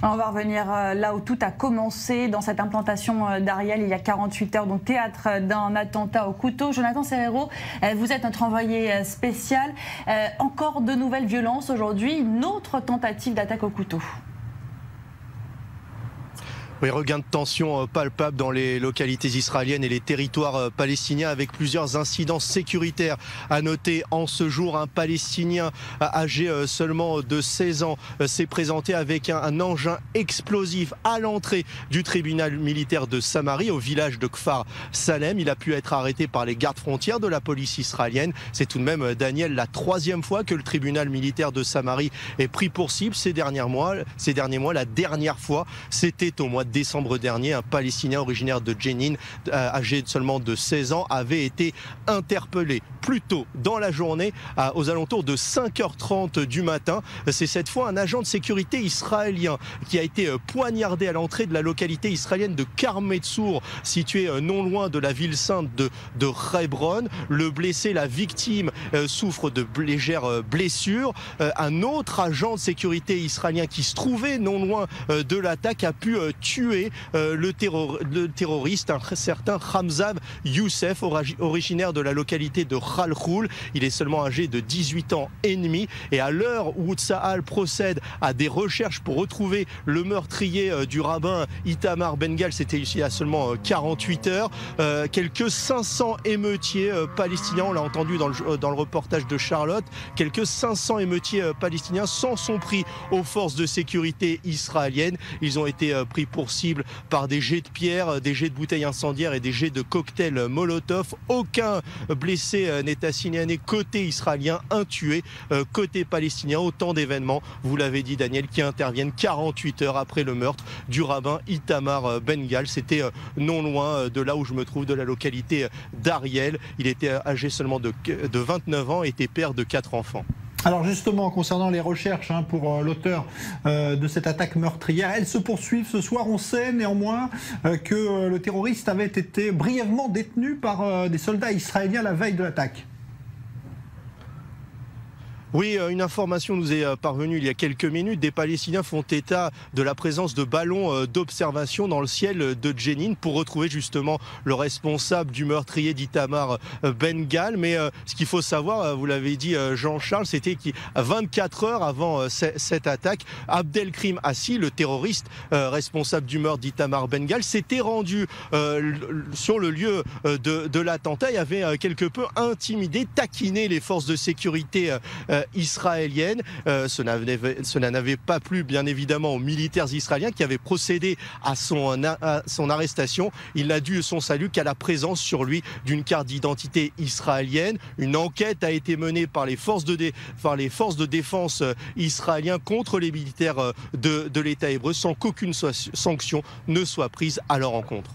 On va revenir là où tout a commencé, dans cette implantation d'Ariel il y a 48 heures, donc théâtre d'un attentat au couteau. Jonathan Serrero, vous êtes notre envoyé spécial. Encore de nouvelles violences aujourd'hui, une autre tentative d'attaque au couteau. Oui, regain de tension palpable dans les localités israéliennes et les territoires palestiniens avec plusieurs incidents sécuritaires à noter en ce jour. Un Palestinien âgé seulement de 16 ans s'est présenté avec un engin explosif à l'entrée du tribunal militaire de Samarie au village de Kfar Salem. Il a pu être arrêté par les gardes frontières de la police israélienne. C'est tout de même, Daniel, la 3e fois que le tribunal militaire de Samarie est pris pour cible ces derniers mois. La dernière fois, c'était au mois de décembre dernier. Un Palestinien originaire de Jenin, âgé seulement de 16 ans, avait été interpellé plus tôt dans la journée, aux alentours de 5h30 du matin. C'est cette fois un agent de sécurité israélien qui a été poignardé à l'entrée de la localité israélienne de Karmetsour, située non loin de la ville sainte de Hebron. Le blessé, la victime, souffre de légères blessures. Un autre agent de sécurité israélien qui se trouvait non loin de l'attaque a pu tuer le terroriste, un certain Hamzav Youssef, originaire de la localité de Khalkhoul. Il est seulement âgé de 18 ans et demi. Et à l'heure où Tsahal procède à des recherches pour retrouver le meurtrier du rabbin Itamar Ben-Gvir, c'était ici à seulement 48 heures, quelques 500 émeutiers palestiniens, on l'a entendu dans le reportage de Charlotte, quelques 500 émeutiers palestiniens s'en sont pris aux forces de sécurité israéliennes. Ils ont été pris pour cible par des jets de pierre, des jets de bouteilles incendiaires et des jets de cocktails Molotov. Aucun blessé n'est à signaler côté israélien, un tué côté palestinien. Autant d'événements, vous l'avez dit Daniel, qui interviennent 48 heures après le meurtre du rabbin Itamar Ben-Gvir. C'était non loin de là où je me trouve, de la localité d'Ariel. Il était âgé seulement de 29 ans et était père de 4 enfants. Alors justement, concernant les recherches pour l'auteur de cette attaque meurtrière, elles se poursuivent ce soir. On sait néanmoins que le terroriste avait été brièvement détenu par des soldats israéliens la veille de l'attaque. Oui, une information nous est parvenue il y a quelques minutes. Des Palestiniens font état de la présence de ballons d'observation dans le ciel de Jenin pour retrouver justement le responsable du meurtrier d'Itamar Ben-Gvir. Mais ce qu'il faut savoir, vous l'avez dit Jean-Charles, c'était qu'à 24 heures avant cette attaque, Abdelkrim Hassi, le terroriste responsable du meurtre d'Itamar Ben-Gvir, s'était rendu sur le lieu de l'attentat et avait quelque peu intimidé, taquiné les forces de sécurité israélienne. Cela n'avait pas plu bien évidemment aux militaires israéliens qui avaient procédé à son arrestation. Il n'a dû son salut qu'à la présence sur lui d'une carte d'identité israélienne. Une enquête a été menée par les forces de défense israéliennes contre les militaires de l'État hébreu sans qu'aucune sanction ne soit prise à leur encontre.